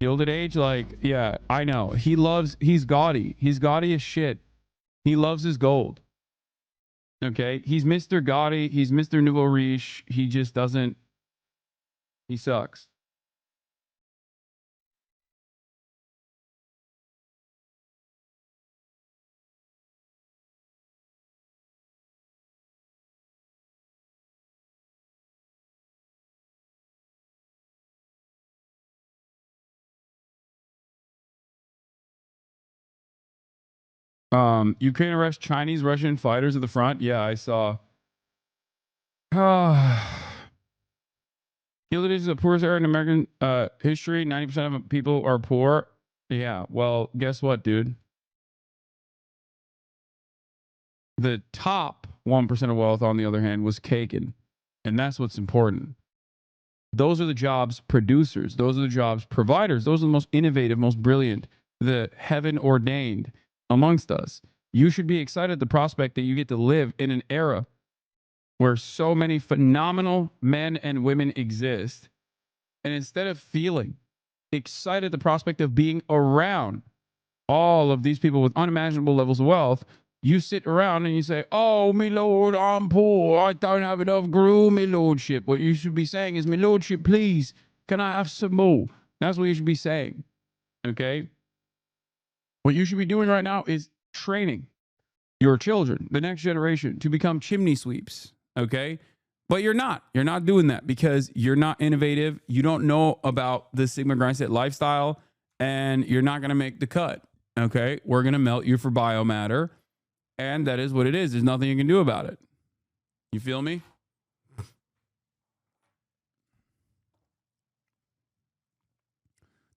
Gilded Age, like, yeah, I know. He's gaudy. He's gaudy as shit. He loves his gold. Okay? He's Mr. Gaudy. He's Mr. Nouveau Riche. He just doesn't, he sucks. Ukraine arrests Chinese Russian fighters at the front. Yeah, I saw. Gilded Age is the poorest era in American history. 90% of people are poor. Yeah, well, guess what, dude? The top 1% of wealth, on the other hand, was taken. And that's what's important. Those are the jobs producers. Those are the jobs providers. Those are the most innovative, most brilliant, the heaven ordained amongst us. You should be excited at the prospect that you get to live in an era where so many phenomenal men and women exist. And instead of feeling excited at the prospect of being around all of these people with unimaginable levels of wealth, you sit around and you say, "Oh, my lord, I'm poor. I don't have enough gruel, my lordship." What you should be saying is, "My lordship, please, can I have some more?" That's what you should be saying. Okay? What you should be doing right now is training your children, the next generation, to become chimney sweeps. Okay? But you're not. You're not doing that because you're not innovative. You don't know about the Sigma Grindset lifestyle, and you're not going to make the cut. Okay? We're going to melt you for biomatter. And that is what it is. There's nothing you can do about it. You feel me?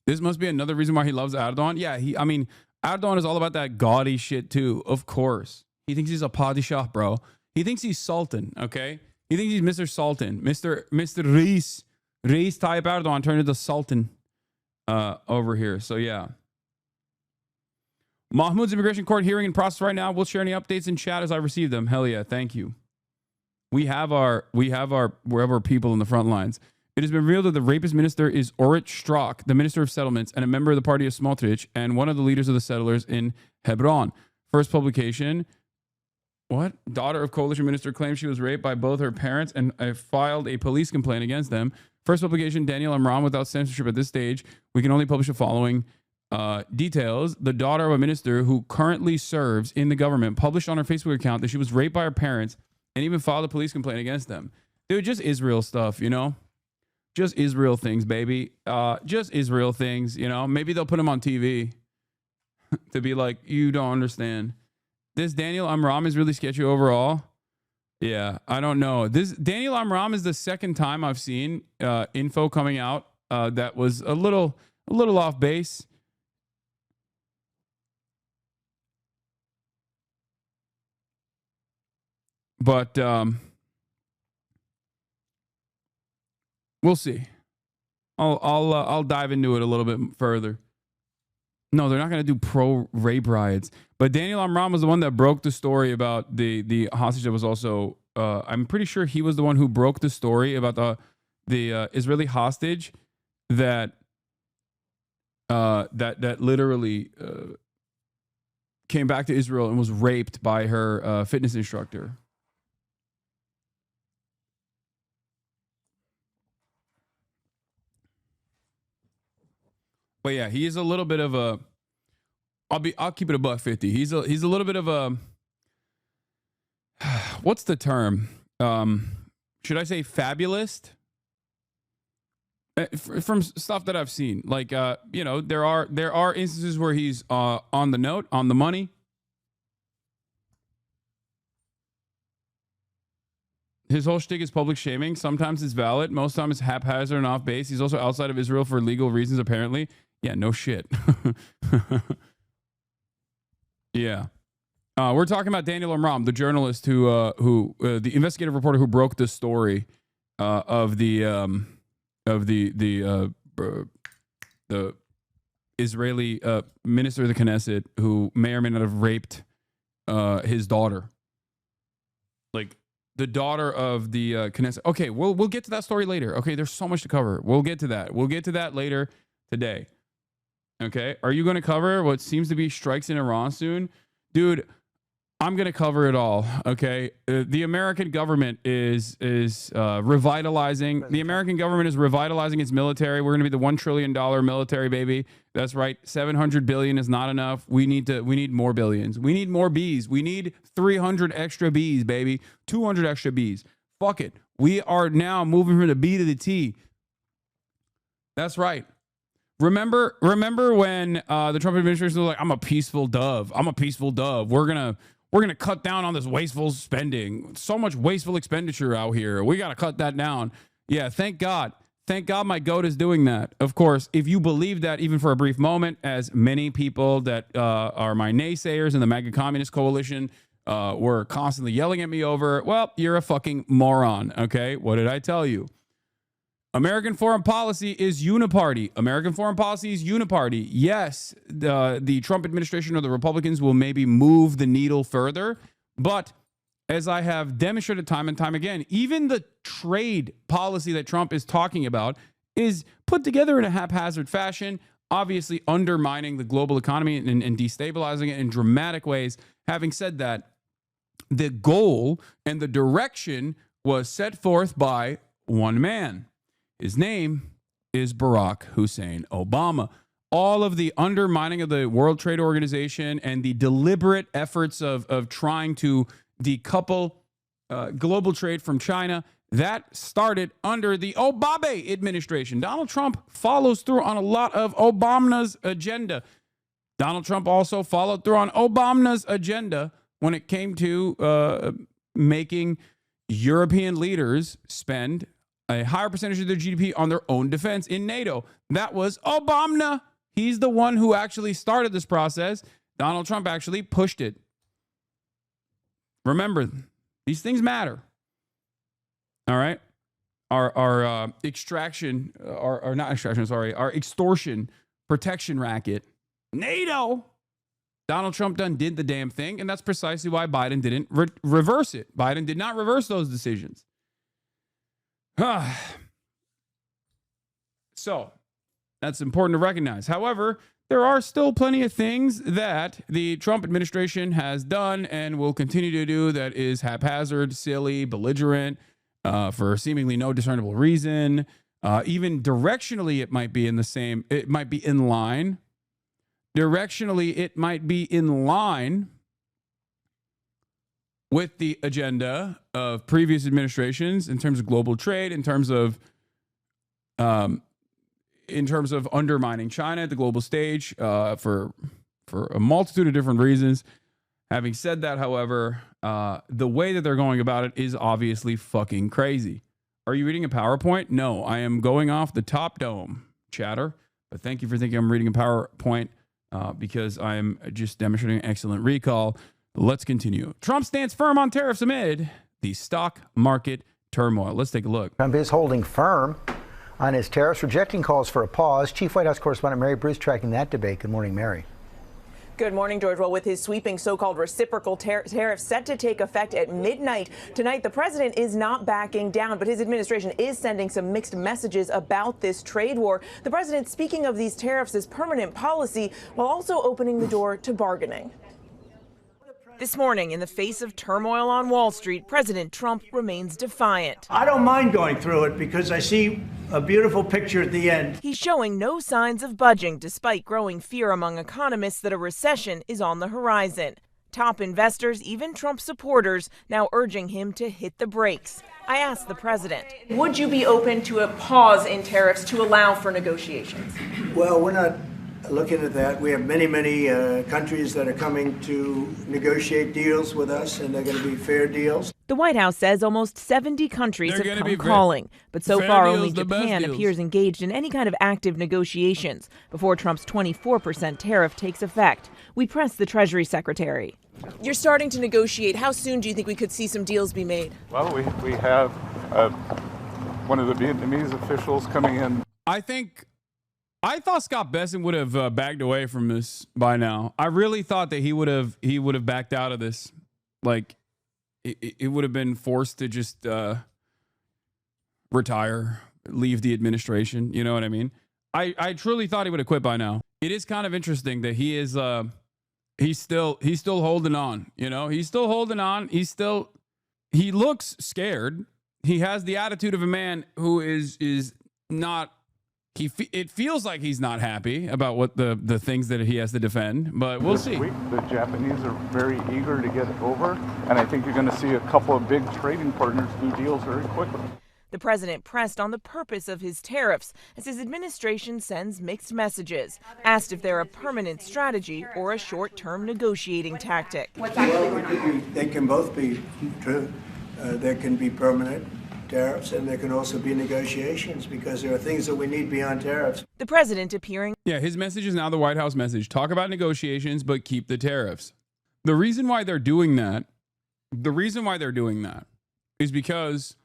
This must be another reason why he loves Erdogan. Yeah, I mean, Erdogan is all about that gaudy shit too, of course. He thinks he's a padishah, bro. He thinks he's Sultan, okay? He thinks he's Mr. Sultan. Mr. Reis. Reis Tayyip Erdogan turned into Sultan over here. So yeah. Mahmoud's immigration court hearing in process right now. We'll share any updates in chat as I receive them. Hell yeah, thank you. We have our wherever people in the front lines. It has been revealed that the rapist minister is Orit Strock, the minister of settlements and a member of the party of Smotrich and one of the leaders of the settlers in Hebron. First publication. What? Daughter of coalition minister claims she was raped by both her parents and filed a police complaint against them. First publication, Daniel Amram, without censorship at this stage. We can only publish the following details. The daughter of a minister who currently serves in the government published on her Facebook account that she was raped by her parents and even filed a police complaint against them. Dude, just Israel stuff, you know? Just Israel things, baby. Just Israel things, you know? Maybe they'll put them on TV to be like, you don't understand. This Daniel Amram is really sketchy overall. Yeah, I don't know. This Daniel Amram is the second time I've seen info coming out that was a little off base. But we'll see. I'll dive into it a little bit further. No, they're not going to do pro rape riots. But Daniel Amram was the one that broke the story about the hostage that was also. I'm pretty sure he was the one who broke the story about the Israeli hostage that literally came back to Israel and was raped by her fitness instructor. But yeah, he is a little bit of a. I'll keep it $150. He's a little bit of a. What's the term? Should I say fabulous? From stuff that I've seen, like you know, there are instances where he's on the money. His whole shtick is public shaming. Sometimes it's valid. Most times it's haphazard and off base. He's also outside of Israel for legal reasons, apparently. Yeah, no shit. Yeah. We're talking about Daniel Amram, the journalist who the investigative reporter who broke the story of the Israeli minister of the Knesset who may or may not have raped his daughter. Like the daughter of the Knesset. Okay, we'll get to that story later. Okay, there's so much to cover. We'll get to that. We'll get to that later today. Okay. Are you going to cover what seems to be strikes in Iran soon? Dude, I'm going to cover it all. Okay. The American government is revitalizing. The American government is revitalizing its military. We're going to be the $1 trillion military, baby. That's right. 700 billion is not enough. We need more billions. We need more bees. We need 300 extra bees, baby. 200 extra bees. Fuck it. We are now moving from the B to the T. That's right. Remember when the Trump administration was like, I'm a peaceful dove. I'm a peaceful dove. We're gonna cut down on this wasteful spending. So much wasteful expenditure out here. We gotta cut that down. Yeah, thank God. Thank God my goat is doing that. Of course, if you believe that even for a brief moment, as many people that are my naysayers in the MAGA Communist Coalition were constantly yelling at me over, well, you're a fucking moron. Okay, what did I tell you? American foreign policy is uniparty. American foreign policy is uniparty. Yes, the Trump administration or the Republicans will maybe move the needle further. But as I have demonstrated time and time again, even the trade policy that Trump is talking about is put together in a haphazard fashion, obviously undermining the global economy and destabilizing it in dramatic ways. Having said that, the goal and the direction was set forth by one man. His name is Barack Hussein Obama. All of the undermining of the World Trade Organization and the deliberate efforts of trying to decouple global trade from China, that started under the Obama administration. Donald Trump follows through on a lot of Obama's agenda. Donald Trump also followed through on Obama's agenda when it came to making European leaders spend a higher percentage of their GDP on their own defense in NATO. That was Obama. He's the one who actually started this process. Donald Trump actually pushed it. Remember, these things matter. All right? Our extraction, our not extraction, sorry, our extortion protection racket, NATO. Donald Trump did the damn thing, and that's precisely why Biden didn't reverse it. Biden did not reverse those decisions. So that's important to recognize. However, there are still plenty of things that the Trump administration has done and will continue to do that is haphazard, silly, belligerent, for seemingly no discernible reason. Even directionally, it might be it might be in line. Directionally, it might be in line with the agenda of previous administrations in terms of global trade, in terms of undermining China at the global stage, for a multitude of different reasons. Having said that, however, the way that they're going about it is obviously fucking crazy. Are you reading a PowerPoint? No, I am going off the top dome, chatter. But thank you for thinking I'm reading a PowerPoint because I am just demonstrating excellent recall. Let's continue. Trump stands firm on tariffs amid the stock market turmoil. Let's take a look. Trump is holding firm on his tariffs, rejecting calls for a pause. Chief White House correspondent Mary Bruce tracking that debate. Good morning, Mary. Good morning, George. Well, with his sweeping so-called reciprocal tariffs set to take effect at midnight tonight, the president is not backing down, but his administration is sending some mixed messages about this trade war. The president speaking of these tariffs as permanent policy while also opening the door to bargaining. This morning, in the face of turmoil on Wall Street, President Trump remains defiant. I don't mind going through it because I see a beautiful picture at the end. He's showing no signs of budging, despite growing fear among economists that a recession is on the horizon. Top investors, even Trump supporters, now urging him to hit the brakes. I asked the president, would you be open to a pause in tariffs to allow for negotiations? Well, we're not looking at that. We have many countries that are coming to negotiate deals with us, and they're going to be fair deals. The White House says almost 70 countries have come calling, but so far only Japan appears engaged in any kind of active negotiations before Trump's 24% tariff takes effect. We pressed the Treasury Secretary. You're starting to negotiate. How soon do you think we could see some deals be made? Well, we have one of the Vietnamese officials coming in. I thought Scott Bessent would have backed away from this by now. I really thought that he would have backed out of this. Like it would have been forced to just retire, leave the administration. You know what I mean? I truly thought he would have quit by now. It is kind of interesting that he is he's still holding on. You know, he's still holding on. He looks scared. He has the attitude of a man who is not. It feels like he's not happy about what the things that he has to defend, but we'll see. The Japanese are very eager to get over, and I think you're going to see a couple of big trading partners do deals very quickly. The president pressed on the purpose of his tariffs as his administration sends mixed messages, asked if they're a permanent strategy or a short-term negotiating tactic. Well, they can both be true. There can be permanent tariffs, and there can also be negotiations, because there are things that we need beyond tariffs. The president appearing. Yeah, his message is now the White House message. Talk about negotiations, but keep the tariffs. The reason why they're doing that is because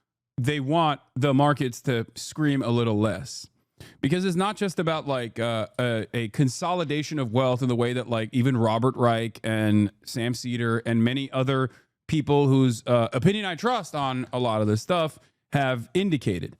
they want the markets to scream a little less. Because it's not just about like a consolidation of wealth in the way that like even Robert Reich and Sam Cedar and many other people whose opinion I trust on a lot of this stuff have indicated.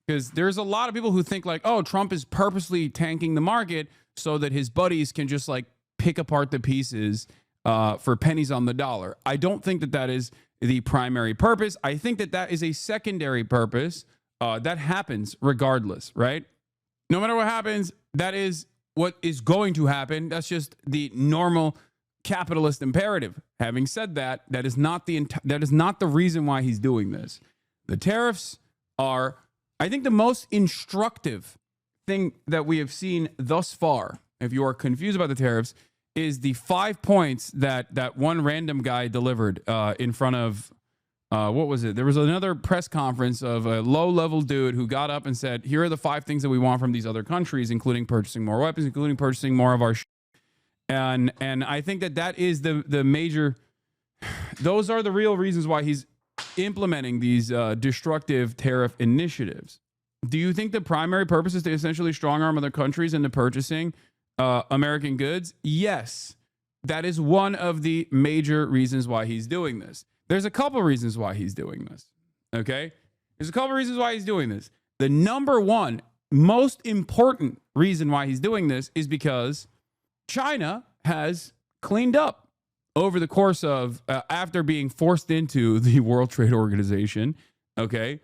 Because there's a lot of people who think like, oh, Trump is purposely tanking the market so that his buddies can just like pick apart the pieces for pennies on the dollar. I don't think that that is the primary purpose. I think that that is a secondary purpose that happens regardless, right? No matter what happens, that is what is going to happen. That's just the normal capitalist imperative. Having said that, that is not the reason why he's doing this. The tariffs are, I think, the most instructive thing that we have seen thus far. If you are confused about the tariffs, is the 5 points that one random guy delivered in front of, what was it? There was another press conference of a low-level dude who got up and said, here are the 5 things that we want from these other countries, including purchasing more weapons, including purchasing more of our And I think that is the major, those are the real reasons why he's implementing these destructive tariff initiatives. Do you think the primary purpose is to essentially strong arm other countries into purchasing American goods? Yes. That is one of the major reasons why he's doing this. There's a couple reasons why he's doing this. Okay? There's a couple reasons why he's doing this. The number one most important reason why he's doing this is because China has cleaned up over the course of, after being forced into the World Trade Organization, okay?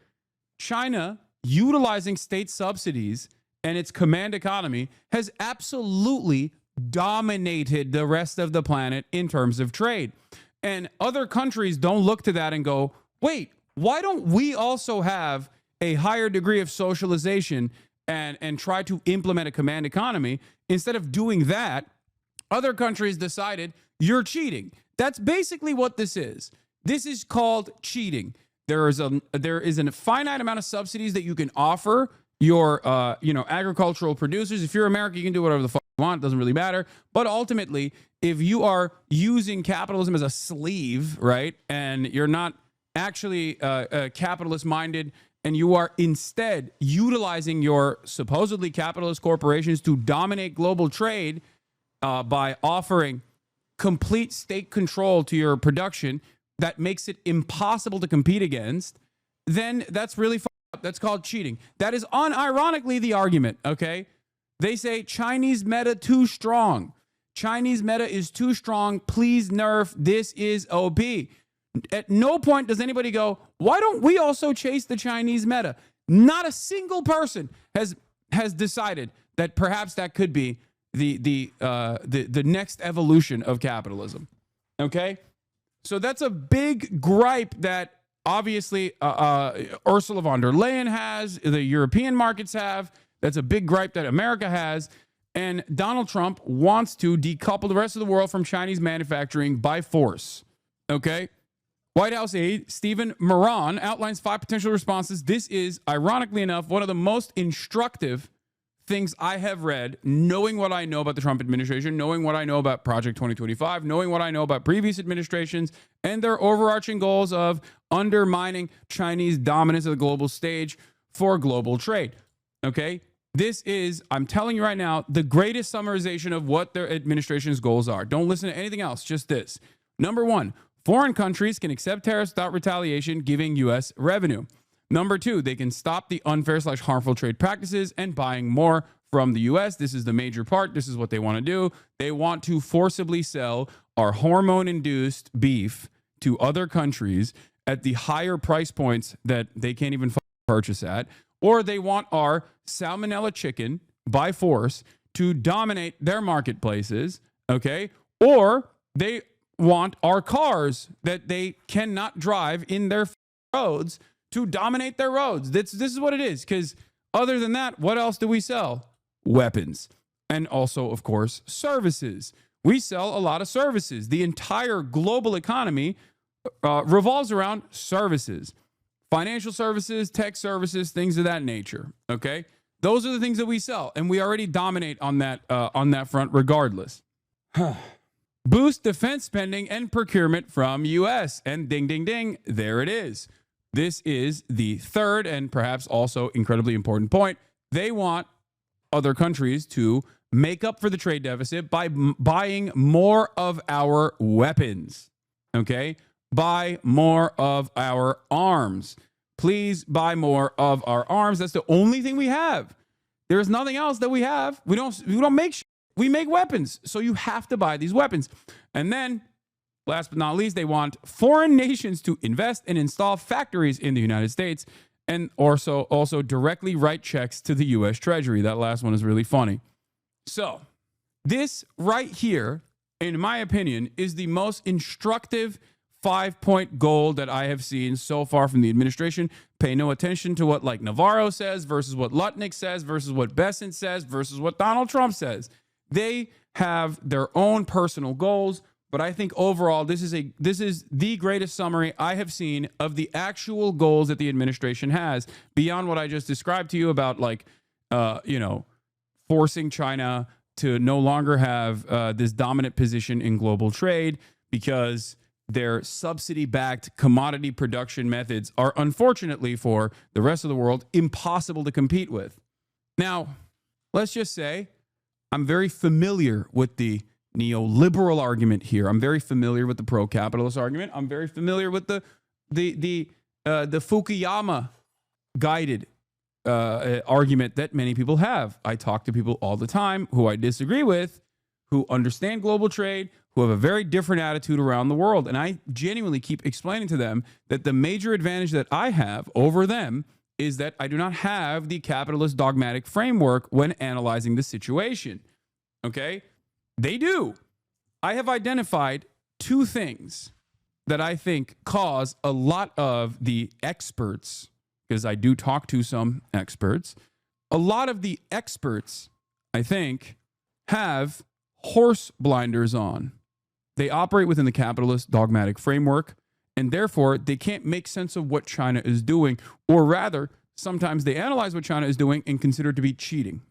China, utilizing state subsidies and its command economy, has absolutely dominated the rest of the planet in terms of trade. And other countries don't look to that and go, wait, why don't we also have a higher degree of socialization and try to implement a command economy? Instead of doing that, other countries decided, you're cheating. That's basically what this is. This is called cheating. There is a finite amount of subsidies that you can offer your agricultural producers. If you're America, you can do whatever the fuck you want. It doesn't really matter. But ultimately, if you are using capitalism as a sleeve, right, and you're not actually capitalist minded, and you are instead utilizing your supposedly capitalist corporations to dominate global trade by offering complete state control to your production that makes it impossible to compete against, then that's really fucked up. That's called cheating. That is unironically the argument, okay? They say Chinese meta too strong. Chinese meta is too strong. Please nerf. This is OP. At no point does anybody go, why don't we also chase the Chinese meta? Not a single person has decided that perhaps that could be the next evolution of capitalism. Okay? So that's a big gripe that obviously Ursula von der Leyen has, the European markets have. That's a big gripe that America has. And Donald Trump wants to decouple the rest of the world from Chinese manufacturing by force. Okay? White House aide Stephen Moran outlines 5 potential responses. This is, ironically enough, one of the most instructive things I have read, knowing what I know about the Trump administration, knowing what I know about Project 2025, knowing what I know about previous administrations and their overarching goals of undermining Chinese dominance of the global stage for global trade. Okay? This is, I'm telling you right now, the greatest summarization of what their administration's goals are. Don't listen to anything else, just this. Number 1, foreign countries can accept tariffs without retaliation, giving U.S. revenue. Number 2, they can stop the unfair/harmful trade practices and buying more from the U.S. This is the major part. This is what they want to do. They want to forcibly sell our hormone-induced beef to other countries at the higher price points that they can't even purchase at, or they want our salmonella chicken by force to dominate their marketplaces, okay? Or they want our cars that they cannot drive in their roads to dominate their roads. This is what it is, because other than that, what else do we sell? Weapons. And also, of course, services. We sell a lot of services. The entire global economy revolves around services. Financial services, tech services, things of that nature, okay? Those are the things that we sell, and we already dominate on that front regardless. Boost defense spending and procurement from U.S. And ding, ding, ding, there it is. This is the third and perhaps also incredibly important point. They want other countries to make up for the trade deficit by buying more of our weapons, okay? Buy more of our arms. Please buy more of our arms. That's the only thing we have. There is nothing else that we have. We don't make shit. We make weapons. So you have to buy these weapons. And then, last but not least, they want foreign nations to invest and install factories in the United States and also directly write checks to the U.S. Treasury. That last one is really funny. So this right here, in my opinion, is the most instructive 5-point goal that I have seen so far from the administration. Pay no attention to what like Navarro says versus what Lutnick says versus what Bessent says versus what Donald Trump says. They have their own personal goals, but I think overall this is the greatest summary I have seen of the actual goals that the administration has beyond what I just described to you about forcing China to no longer have this dominant position in global trade because their subsidy-backed commodity production methods are unfortunately for the rest of the world impossible to compete with. Now, let's just say I'm very familiar with the neoliberal argument here. I'm very familiar with the pro-capitalist argument. I'm very familiar with the Fukuyama guided argument that many people have. I talk to people all the time who I disagree with, who understand global trade, who have a very different attitude around the world. And I genuinely keep explaining to them that the major advantage that I have over them is that I do not have the capitalist dogmatic framework when analyzing the situation. Okay? They do. I have identified two things that I think cause a lot of the experts, because I do talk to some experts, a lot of the experts, I think, have horse blinders on. They operate within the capitalist dogmatic framework, and therefore they can't make sense of what China is doing, or rather, sometimes they analyze what China is doing and consider it to be cheating.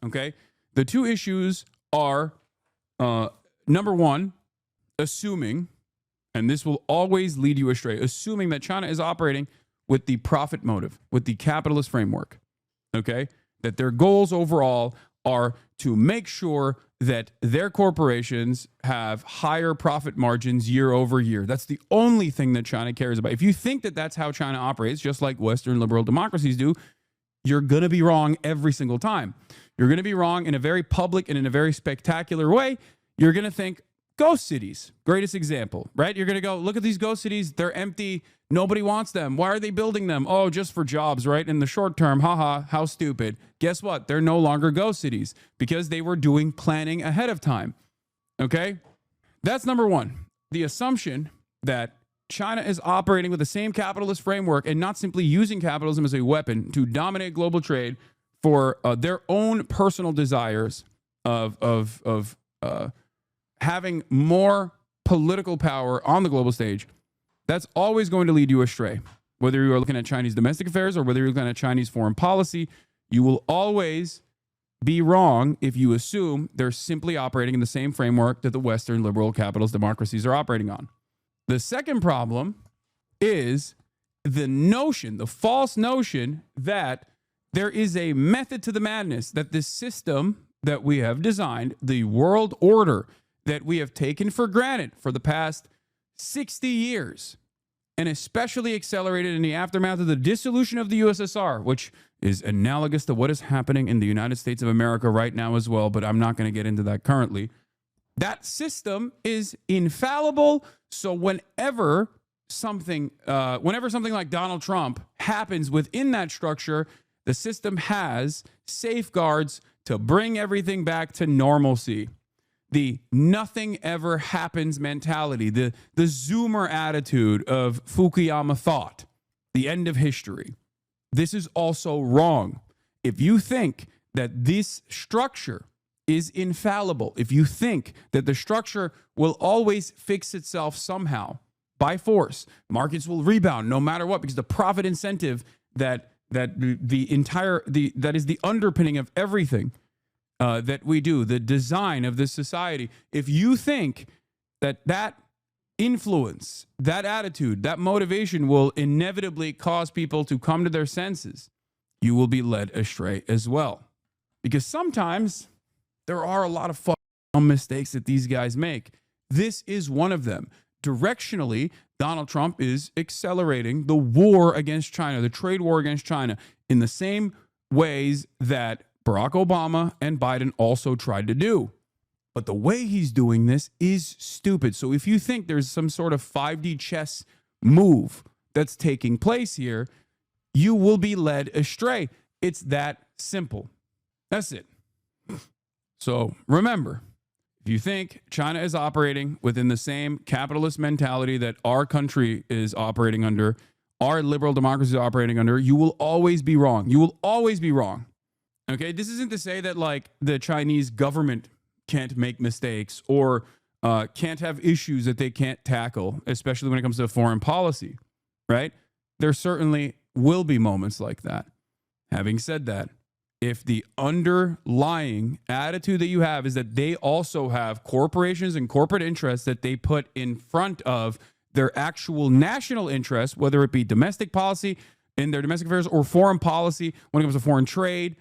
Okay? The two issues are, number one, assuming, and this will always lead you astray, assuming that China is operating with the profit motive, with the capitalist framework, okay? That their goals overall are to make sure that their corporations have higher profit margins year over year. That's the only thing that China cares about. If you think that that's how China operates, just like Western liberal democracies do, you're going to be wrong every single time. You're going to be wrong in a very public and in a very spectacular way. You're going to think, ghost cities, greatest example, right? You're going to go, look at these ghost cities. They're empty. Nobody wants them. Why are they building them? Oh, just for jobs, right? In the short term, haha, how stupid. Guess what? They're no longer ghost cities because they were doing planning ahead of time. Okay? That's number one. The assumption that China is operating with the same capitalist framework and not simply using capitalism as a weapon to dominate global trade for their own personal desires of having more political power on the global stage, that's always going to lead you astray. Whether you are looking at Chinese domestic affairs or whether you're looking at Chinese foreign policy, you will always be wrong if you assume they're simply operating in the same framework that the Western liberal capitalist democracies are operating on. The second problem is the notion, the false notion that there is a method to the madness, that this system that we have designed, the world order that we have taken for granted for the past 60 years, and especially accelerated in the aftermath of the dissolution of the USSR, which is analogous to what is happening in the United States of America right now as well, but I'm not going to get into that currently. That system is infallible, so whenever something like Donald Trump happens within that structure, the system has safeguards to bring everything back to normalcy. The nothing ever happens mentality, the Zoomer attitude of Fukuyama thought, the end of history. This is also wrong. If you think that this structure is infallible, if you think that the structure will always fix itself somehow by force, markets will rebound no matter what, because the profit incentive that is the underpinning of everything that we do, the design of this society. If you think that influence, that attitude, that motivation will inevitably cause people to come to their senses, you will be led astray as well. Because sometimes there are a lot of fucking mistakes that these guys make. This is one of them. Directionally, Donald Trump is accelerating the war against China, the trade war against China, in the same ways that Barack Obama and Biden also tried to do. But the way he's doing this is stupid. So if you think there's some sort of 5D chess move that's taking place here, you will be led astray. It's that simple. That's it. So remember, if you think China is operating within the same capitalist mentality that our country is operating under, our liberal democracy is operating under, you will always be wrong. You will always be wrong. Okay, this isn't to say that like the Chinese government can't make mistakes or can't have issues that they can't tackle, especially when it comes to foreign policy, right? There certainly will be moments like that. Having said that, if the underlying attitude that you have is that they also have corporations and corporate interests that they put in front of their actual national interests, whether it be domestic policy in their domestic affairs or foreign policy when it comes to foreign trade,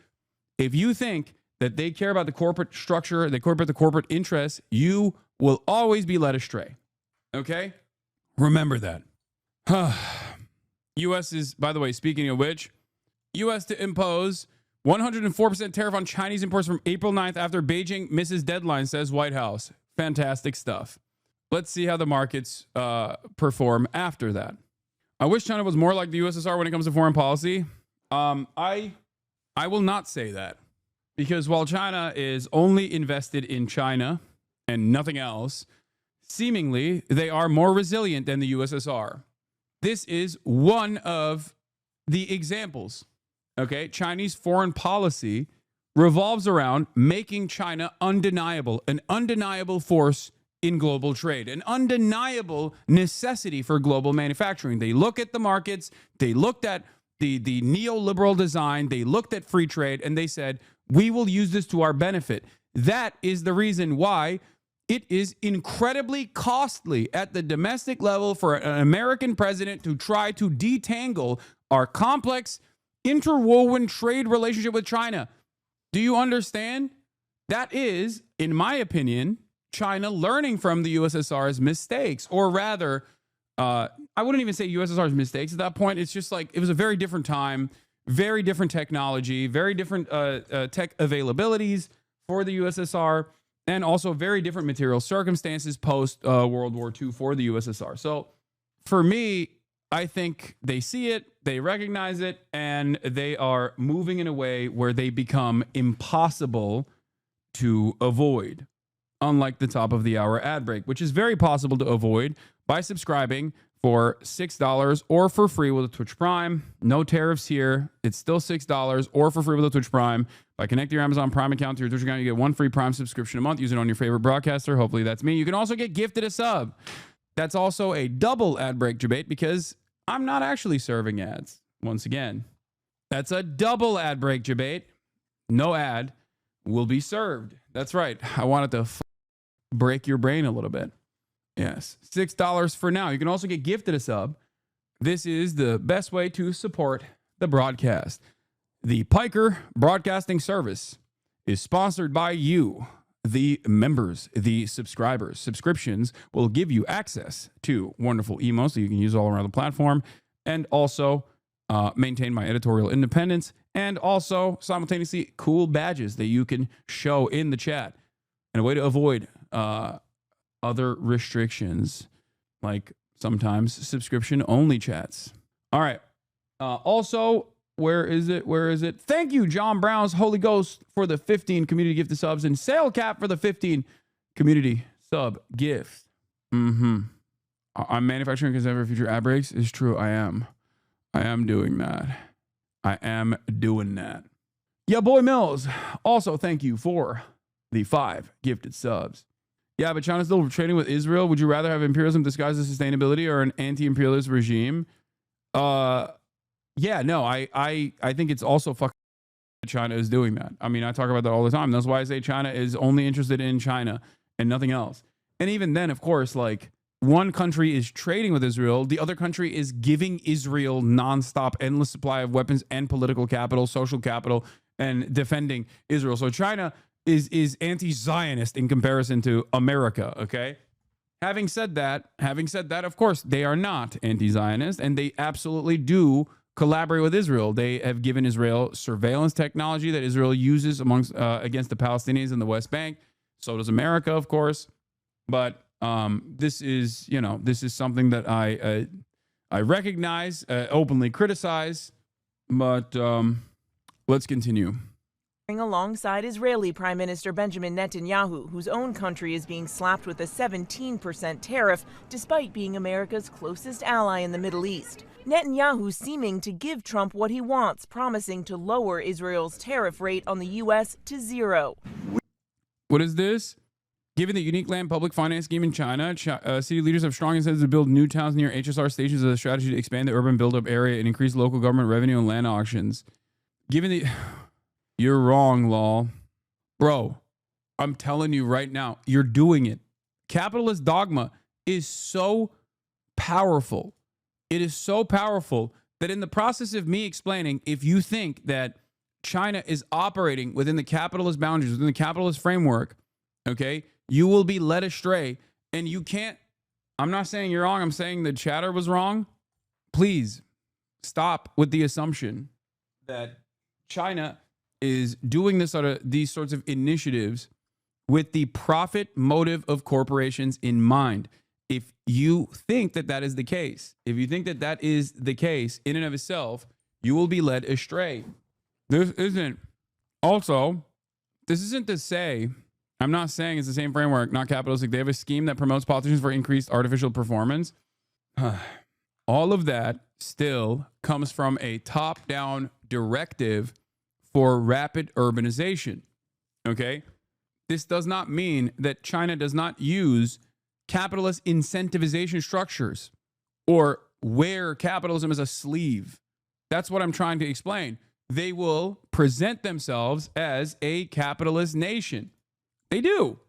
if you think that they care about the corporate structure, they care about the corporate interests, you will always be led astray. Okay? Remember that. U.S. is, by the way, speaking of which, U.S. to impose 104% tariff on Chinese imports from April 9th after Beijing misses deadline, says White House. Fantastic stuff. Let's see how the markets perform after that. I wish China was more like the USSR when it comes to foreign policy. I will not say that, because while China is only invested in China and nothing else, seemingly they are more resilient than the USSR. This is one of the examples. Okay, Chinese foreign policy revolves around making China undeniable, an undeniable force in global trade, an undeniable necessity for global manufacturing. They look at the markets, they looked at the neoliberal design, they looked at free trade, and they said, we will use this to our benefit. That is the reason why it is incredibly costly at the domestic level for an American president to try to detangle our complex interwoven trade relationship with China. Do you understand? That is, in my opinion, China learning from the USSR's mistakes, or rather, I wouldn't even say USSR's mistakes at that point. It's just like, it was a very different time, very different technology, very different tech availabilities for the USSR, and also very different material circumstances post World War II for the USSR. So for me, I think they see it, they recognize it, and they are moving in a way where they become impossible to avoid, unlike the top of the hour ad break, which is very possible to avoid by subscribing for $6 or for free with a Twitch Prime. No tariffs here. It's still $6 or for free with a Twitch Prime. By connecting your Amazon Prime account to your Twitch account, you get one free Prime subscription a month. Use it on your favorite broadcaster. Hopefully that's me. You can also get gifted a sub. That's also a double ad break debate because I'm not actually serving ads. Once again, that's a double ad break debate. No ad will be served. That's right. I wanted to break your brain a little bit. Yes, $6 for now. You can also get gifted a sub. This is the best way to support the broadcast. The Piker Broadcasting Service is sponsored by you, the members, the subscribers. Subscriptions will give you access to wonderful emails that you can use all around the platform, and also maintain my editorial independence, and also simultaneously cool badges that you can show in the chat. And a way to avoid other restrictions, like sometimes subscription only chats. All right. Also, where is it? Thank you, John Brown's Holy Ghost, for the 15 community gifted subs, and Sale Cap for the 15 community sub gift. I'm manufacturing because every future ad breaks is true. I am doing that. Yeah, boy Mills. Also, thank you for the 5 gifted subs. Yeah, but China's still trading with Israel. Would you rather have imperialism disguised as sustainability or an anti-imperialist regime? Yeah, no, I think it's also fucking China is doing that. I mean, I talk about that all the time. That's why I say China is only interested in China and nothing else. And even then, of course, like, one country is trading with Israel, the other country is giving Israel nonstop, endless supply of weapons and political capital, social capital, and defending Israel. So China is anti-Zionist in comparison to America, okay? Having said that, of course, they are not anti-Zionist, and they absolutely do collaborate with Israel. They have given Israel surveillance technology that Israel uses against the Palestinians in the West Bank. So does America, of course. But this is something that I recognize, openly criticize. But let's continue. Alongside Israeli Prime Minister Benjamin Netanyahu, whose own country is being slapped with a 17% tariff despite being America's closest ally in the Middle East. Netanyahu seeming to give Trump what he wants, promising to lower Israel's tariff rate on the U.S. to 0. What is this? Given the unique land public finance scheme in China, city leaders have strong incentives to build new towns near HSR stations as a strategy to expand the urban buildup area and increase local government revenue and land auctions. Given the... You're wrong, lol. Bro, I'm telling you right now, you're doing it. Capitalist dogma is so powerful. It is so powerful that in the process of me explaining, if you think that China is operating within the capitalist boundaries, within the capitalist framework, okay, you will be led astray. And you can't, I'm not saying you're wrong. I'm saying the chatter was wrong. Please stop with the assumption that China is doing these sorts of initiatives with the profit motive of corporations in mind. If you think that that is the case, in and of itself, you will be led astray. This isn't to say, I'm not saying it's the same framework, not capitalistic. They have a scheme that promotes politicians for increased artificial performance. All of that still comes from a top-down directive for rapid urbanization, okay? This does not mean that China does not use capitalist incentivization structures or wear capitalism as a sleeve. That's what I'm trying to explain. They will present themselves as a capitalist nation. They do.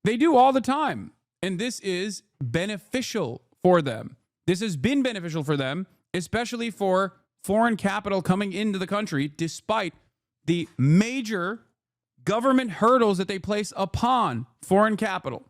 They do all the time. And this is beneficial for them. This has been beneficial for them, especially for foreign capital coming into the country, despite the major government hurdles that they place upon foreign capital.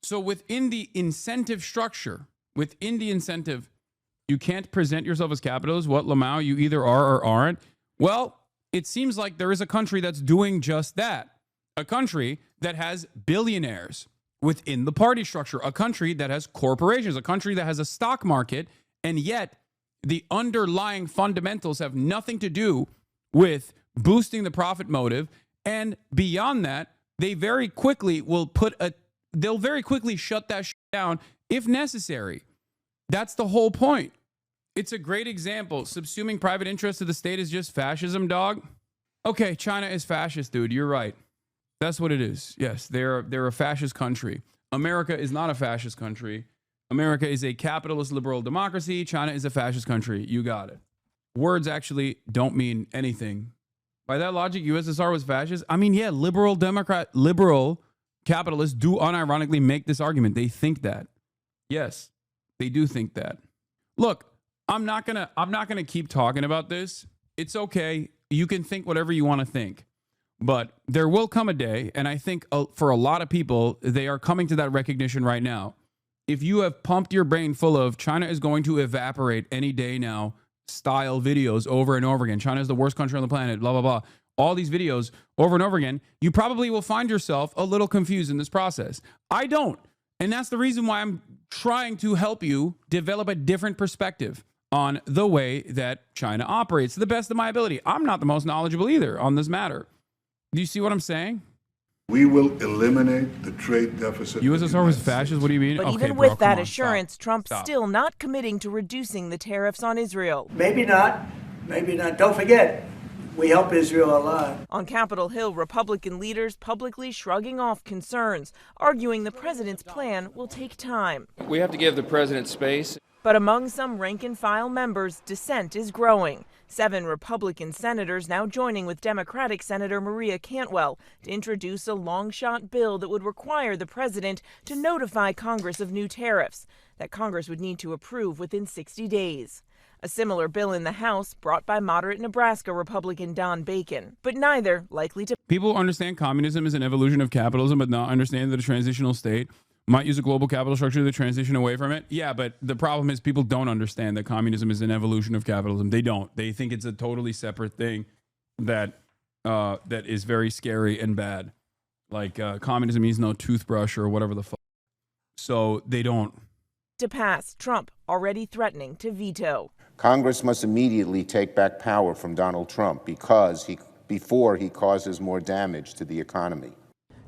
So within the incentive structure, you can't present yourself as capitalist. What, Lamau, you either are or aren't? Well, it seems like there is a country that's doing just that. A country that has billionaires within the party structure, a country that has corporations, a country that has a stock market, and yet the underlying fundamentals have nothing to do with boosting the profit motive. And beyond that, they very quickly they'll very quickly shut that shit down if necessary. That's the whole point. It's a great example. Subsuming private interest to the state is just fascism, dog. Okay, China is fascist, dude. You're right. That's what it is. Yes, they're a fascist country. America is not a fascist country. America is a capitalist liberal democracy. China is a fascist country. You got it. Words actually don't mean anything. By that logic, USSR was fascist. I mean, yeah, liberal capitalists do unironically make this argument. They think that. Yes, they do think that. Look, I'm not gonna keep talking about this. It's okay. You can think whatever you want to think. But there will come a day, and I think for a lot of people, they are coming to that recognition right now. If you have pumped your brain full of China is going to evaporate any day now style videos over and over again, China is the worst country on the planet, blah, blah, blah, all these videos over and over again, you probably will find yourself a little confused in this process. I don't. And that's the reason why I'm trying to help you develop a different perspective on the way that China operates to the best of my ability. I'm not the most knowledgeable either on this matter. Do you see what I'm saying? We will eliminate the trade deficit. USSR was fascist? What do you mean? But Okay, even bro, with that come on, assurance, stop. Trump's Stop. still not committing to reducing the tariffs on Israel. Maybe not. Maybe not. Don't forget, we help Israel a lot. On Capitol Hill, Republican leaders publicly shrugging off concerns, arguing the president's plan will take time. We have to give the president space. But among some rank-and-file members, dissent is growing. 7 Republican senators now joining with Democratic Senator Maria Cantwell to introduce a long-shot bill that would require the president to notify Congress of new tariffs that Congress would need to approve within 60 days. A similar bill in the House brought by moderate Nebraska Republican Don Bacon, but neither likely to. People understand communism is an evolution of capitalism, but not understand that a transitional state might use a global capital structure to transition away from it. Yeah, but the problem is people don't understand that communism is an evolution of capitalism. They don't. They think it's a totally separate thing that that is very scary and bad. Like communism means no toothbrush or whatever the fuck. So they don't. To pass, Trump already threatening to veto. Congress must immediately take back power from Donald Trump before he causes more damage to the economy.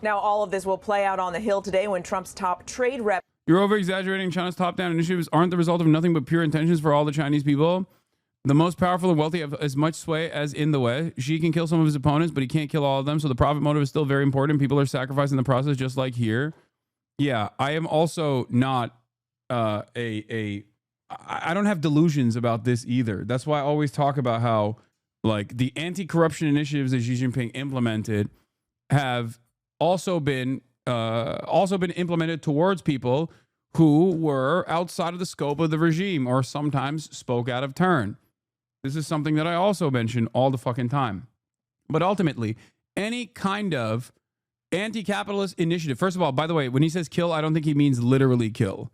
Now, all of this will play out on the Hill today when Trump's top trade rep. You're over-exaggerating. China's top-down initiatives aren't the result of nothing but pure intentions for all the Chinese people. The most powerful and wealthy have as much sway as in the West. Xi can kill some of his opponents, but he can't kill all of them. So the profit motive is still very important. People are sacrificing the process just like here. Yeah, I am also not I don't have delusions about this either. That's why I always talk about how like the anti-corruption initiatives that Xi Jinping implemented have also been implemented towards people who were outside of the scope of the regime or sometimes spoke out of turn. This is something that I also mention all the fucking time. But ultimately, any kind of anti-capitalist initiative, first of all, by the way, when he says kill, I don't think he means literally kill,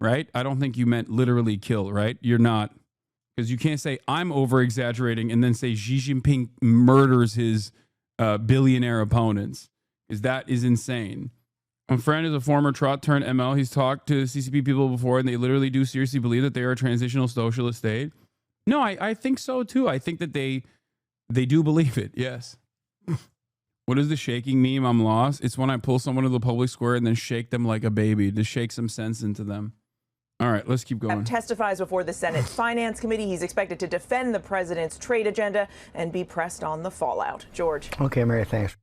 right? I don't think you meant literally kill, right? You're not, because you can't say I'm over-exaggerating and then say Xi Jinping murders his billionaire opponents. Because that is insane. My friend is a former trot turned ML. He's talked to CCP people before, and they literally do seriously believe that they are a transitional socialist state. No, I think so too. I think that they do believe it. Yes. What is the shaking meme? I'm lost. It's when I pull someone to the public square and then shake them like a baby to shake some sense into them. All right, let's keep going. Testifies before the Senate Finance Committee. He's expected to defend the president's trade agenda and be pressed on the fallout. George. Okay, Mary, thanks.